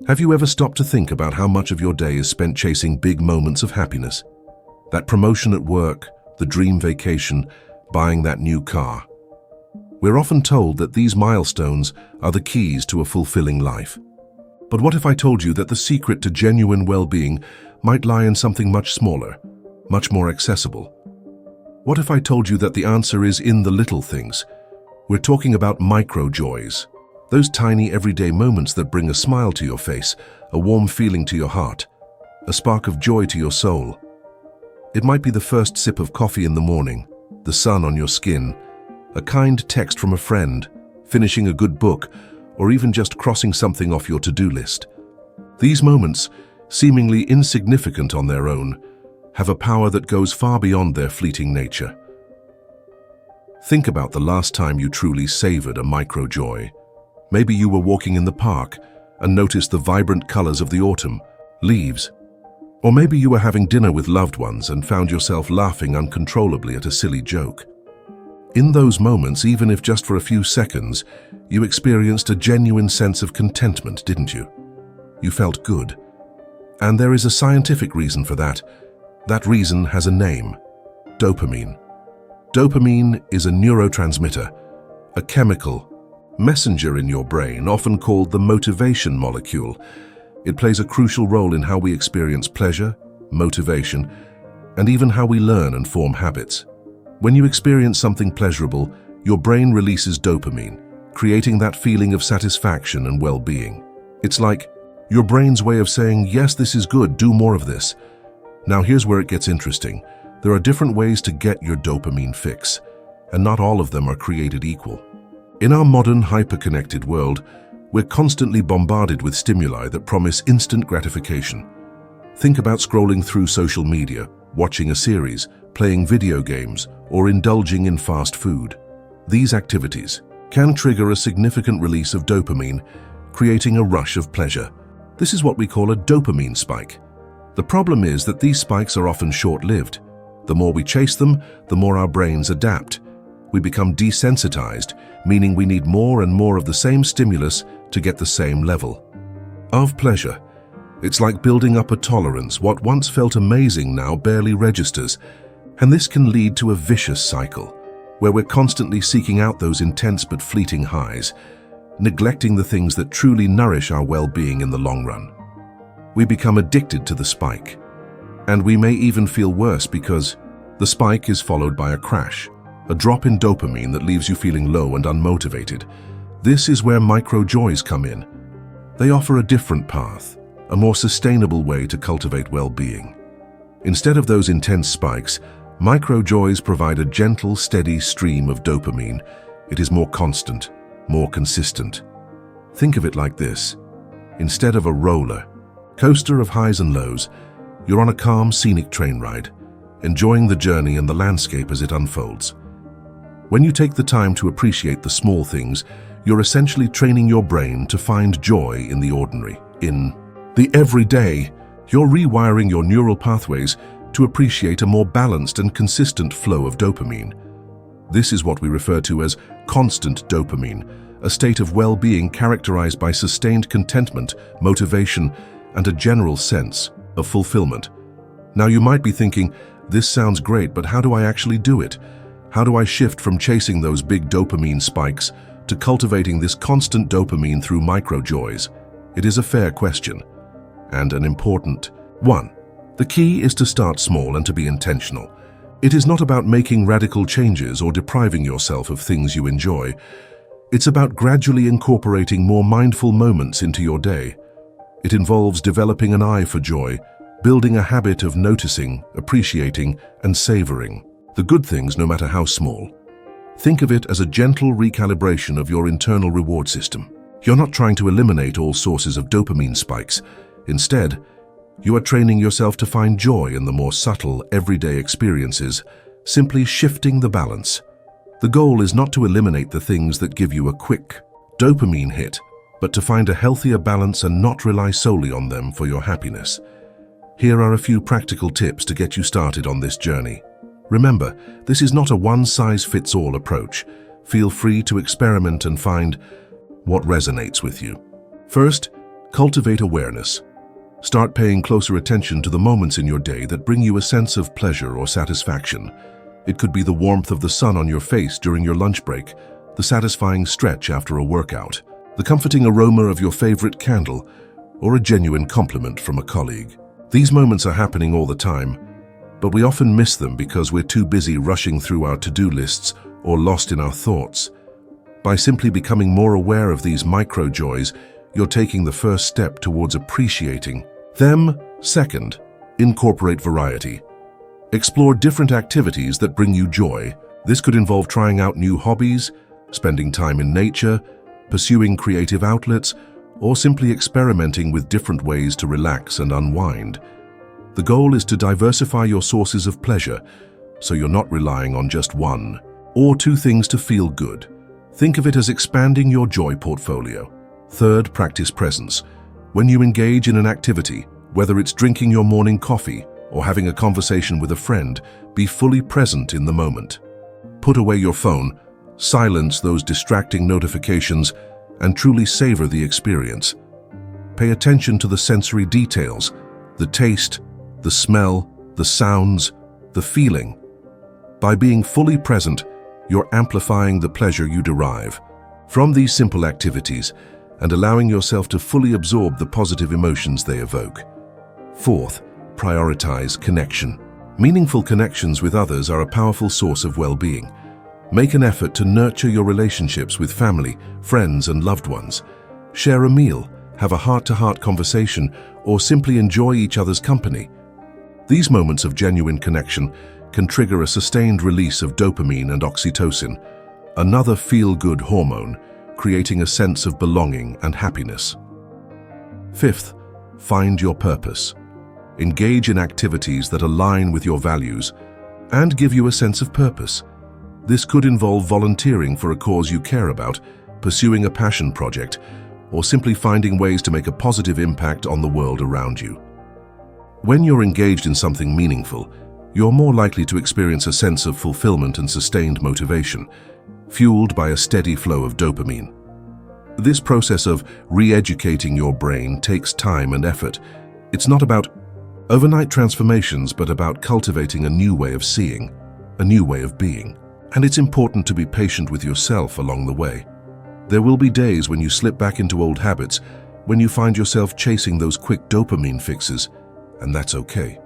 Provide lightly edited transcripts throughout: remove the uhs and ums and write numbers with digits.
Have you ever stopped to think about how much of your day is spent chasing big moments of happiness? That promotion at work, the dream vacation, buying that new car. We're often told that these milestones are the keys to a fulfilling life. But what if I told you that the secret to genuine well-being might lie in something much smaller, much more accessible? What if I told you that the answer is in the little things? We're talking about micro-joys, those tiny everyday moments that bring a smile to your face, a warm feeling to your heart, a spark of joy to your soul. It might be the first sip of coffee in the morning, the sun on your skin, a kind text from a friend, finishing a good book, or even just crossing something off your to-do list. These moments, seemingly insignificant on their own, have a power that goes far beyond their fleeting nature. Think about the last time you truly savored a micro-joy. Maybe you were walking in the park and noticed the vibrant colors of the autumn, leaves. Or maybe you were having dinner with loved ones and found yourself laughing uncontrollably at a silly joke. In those moments, even if just for a few seconds, you experienced a genuine sense of contentment, didn't you? You felt good. And there is a scientific reason for that. That reason has a name: dopamine. Dopamine is a neurotransmitter, a chemical messenger in your brain, often called the motivation molecule. It plays a crucial role in how we experience pleasure, motivation, and even how we learn and form habits. When you experience something pleasurable, your brain releases dopamine, creating that feeling of satisfaction and well-being. It's like your brain's way of saying, yes, this is good, do more of this. Now here's where it gets interesting. There are different ways to get your dopamine fix, and not all of them are created equal. In our modern, hyper-connected world, we're constantly bombarded with stimuli that promise instant gratification. Think about scrolling through social media, watching a series, playing video games, or indulging in fast food. These activities can trigger a significant release of dopamine, creating a rush of pleasure. This is what we call a dopamine spike. The problem is that these spikes are often short-lived. The more we chase them, the more our brains adapt. We become desensitized, meaning we need more and more of the same stimulus to get the same level of pleasure. It's like building up a tolerance. What once felt amazing now barely registers. And this can lead to a vicious cycle, where we're constantly seeking out those intense but fleeting highs, neglecting the things that truly nourish our well-being in the long run. We become addicted to the spike, and we may even feel worse because the spike is followed by a crash, a drop in dopamine that leaves you feeling low and unmotivated. This is where micro-joys come in. They offer a different path, a more sustainable way to cultivate well-being. Instead of those intense spikes, micro-joys provide a gentle, steady stream of dopamine. It is more constant, more consistent. Think of it like this. Instead of a roller coaster of highs and lows, you're on a calm, scenic train ride, enjoying the journey and the landscape as it unfolds. When you take the time to appreciate the small things, you're essentially training your brain to find joy in the ordinary, in the everyday. You're rewiring your neural pathways to appreciate a more balanced and consistent flow of dopamine. This is what we refer to as constant dopamine, a state of well-being characterized by sustained contentment, motivation, and a general sense of fulfillment. Now you might be thinking, this sounds great, but how do I actually do it? How do I shift from chasing those big dopamine spikes to cultivating this constant dopamine through micro-joys? It is a fair question, and an important one. The key is to start small and to be intentional. It is not about making radical changes or depriving yourself of things you enjoy. It's about gradually incorporating more mindful moments into your day. It involves developing an eye for joy, building a habit of noticing, appreciating, and savoring the good things, no matter how small. Think of it as a gentle recalibration of your internal reward system. You're not trying to eliminate all sources of dopamine spikes. Instead, you are training yourself to find joy in the more subtle, everyday experiences, simply shifting the balance. The goal is not to eliminate the things that give you a quick dopamine hit, but to find a healthier balance and not rely solely on them for your happiness. Here are a few practical tips to get you started on this journey. Remember, this is not a one-size-fits-all approach. Feel free to experiment and find what resonates with you. First, Cultivate awareness. Start paying closer attention to the moments in your day that bring you a sense of pleasure or satisfaction. It could be the warmth of the sun on your face during your lunch break, the satisfying stretch after a workout, the comforting aroma of your favorite candle, or a genuine compliment from a colleague. These moments are happening all the time, but we often miss them because we're too busy rushing through our to-do lists or lost in our thoughts. By simply becoming more aware of these micro-joys, you're taking the first step towards appreciating them. Second, incorporate variety. Explore different activities that bring you joy. This could involve trying out new hobbies, spending time in nature, pursuing creative outlets, or simply experimenting with different ways to relax and unwind. The goal is to diversify your sources of pleasure, so you're not relying on just one or two things to feel good. Think of it as expanding your joy portfolio. Third, practice presence. When you engage in an activity, whether it's drinking your morning coffee or having a conversation with a friend, be fully present in the moment. Put away your phone, silence those distracting notifications, and truly savor the experience. Pay attention to the sensory details, the taste, the smell, the sounds, the feeling. By being fully present, you're amplifying the pleasure you derive from these simple activities and allowing yourself to fully absorb the positive emotions they evoke. Fourth, prioritize connection. Meaningful connections with others are a powerful source of well-being. Make an effort to nurture your relationships with family, friends, and loved ones. Share a meal, have a heart-to-heart conversation, or simply enjoy each other's company. These moments of genuine connection can trigger a sustained release of dopamine and oxytocin, another feel-good hormone, creating a sense of belonging and happiness. Fifth, find your purpose. Engage in activities that align with your values and give you a sense of purpose. This could involve volunteering for a cause you care about, pursuing a passion project, or simply finding ways to make a positive impact on the world around you. When you're engaged in something meaningful, you're more likely to experience a sense of fulfillment and sustained motivation, fueled by a steady flow of dopamine. This process of re-educating your brain takes time and effort. It's not about overnight transformations, but about cultivating a new way of seeing, a new way of being. And it's important to be patient with yourself along the way. There will be days when you slip back into old habits, when you find yourself chasing those quick dopamine fixes, and that's okay.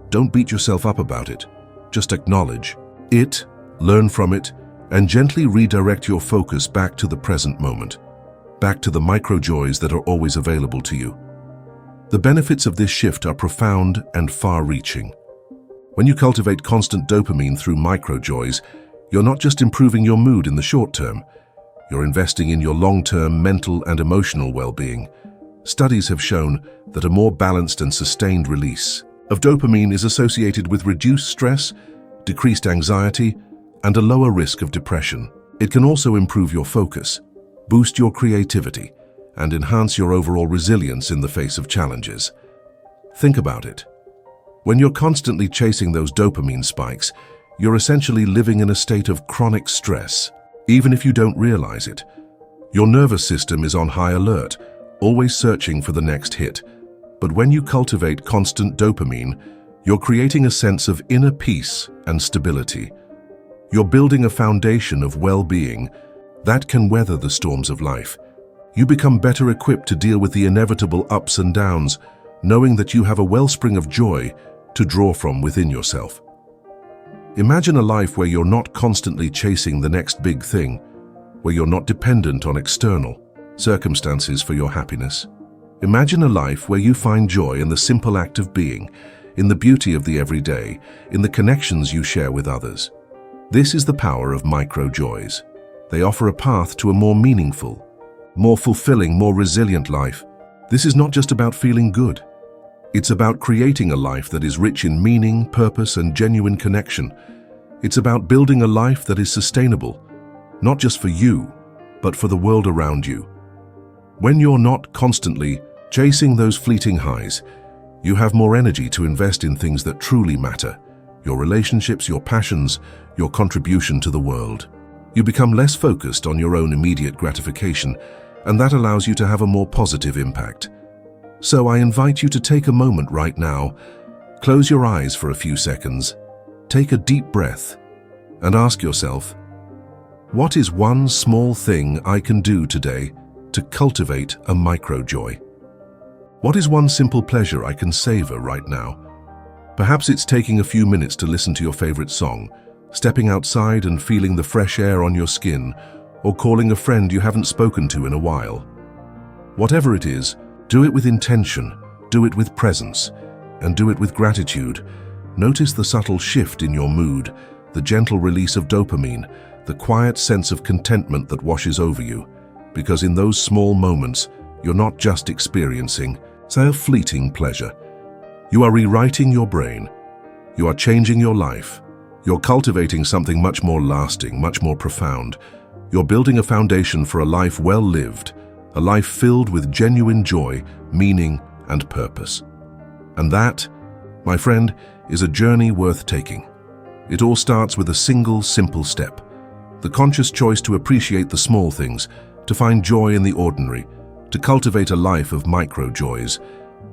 Don't beat yourself up about it. Just acknowledge it, learn from it, and gently redirect your focus back to the present moment, back to the micro-joys that are always available to you. The benefits of this shift are profound and far-reaching. When you cultivate constant dopamine through micro-joys, you're not just improving your mood in the short term, you're investing in your long-term mental and emotional well-being. Studies have shown that a more balanced and sustained release of dopamine is associated with reduced stress, decreased anxiety, and a lower risk of depression. It can also improve your focus, boost your creativity, and enhance your overall resilience in the face of challenges. Think about it. When you're constantly chasing those dopamine spikes, you're essentially living in a state of chronic stress, even if you don't realize it. Your nervous system is on high alert, always searching for the next hit. But when you cultivate constant dopamine, you're creating a sense of inner peace and stability. You're building a foundation of well-being that can weather the storms of life. You become better equipped to deal with the inevitable ups and downs, knowing that you have a wellspring of joy to draw from within yourself. Imagine a life where you're not constantly chasing the next big thing, where you're not dependent on external circumstances for your happiness. Imagine a life where you find joy in the simple act of being, in the beauty of the everyday, in the connections you share with others. This is the power of micro-joys. They offer a path to a more meaningful, more fulfilling, more resilient life. This is not just about feeling good. It's about creating a life that is rich in meaning, purpose, and genuine connection. It's about building a life that is sustainable, not just for you, but for the world around you. When you're not constantly chasing those fleeting highs, you have more energy to invest in things that truly matter: your relationships, your passions, your contribution to the world. You become less focused on your own immediate gratification, and that allows you to have a more positive impact. So I invite you to take a moment right now, close your eyes for a few seconds, take a deep breath, and ask yourself, what is one small thing I can do today to cultivate a micro-joy? What is one simple pleasure I can savor right now? Perhaps it's taking a few minutes to listen to your favorite song, stepping outside and feeling the fresh air on your skin, or calling a friend you haven't spoken to in a while. Whatever it is, do it with intention, do it with presence, and do it with gratitude. Notice the subtle shift in your mood, the gentle release of dopamine, the quiet sense of contentment that washes over you, because in those small moments, you're not just experiencing, say, a fleeting pleasure. You are rewriting your brain. You are changing your life. You're cultivating something much more lasting, much more profound. You're building a foundation for a life well lived, a life filled with genuine joy, meaning, and purpose. And that, my friend, is a journey worth taking. It all starts with a single, simple step. The conscious choice to appreciate the small things, to find joy in the ordinary, to cultivate a life of micro-joys.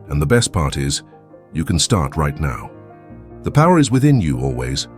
And the best part is, you can start right now. The power is within you always.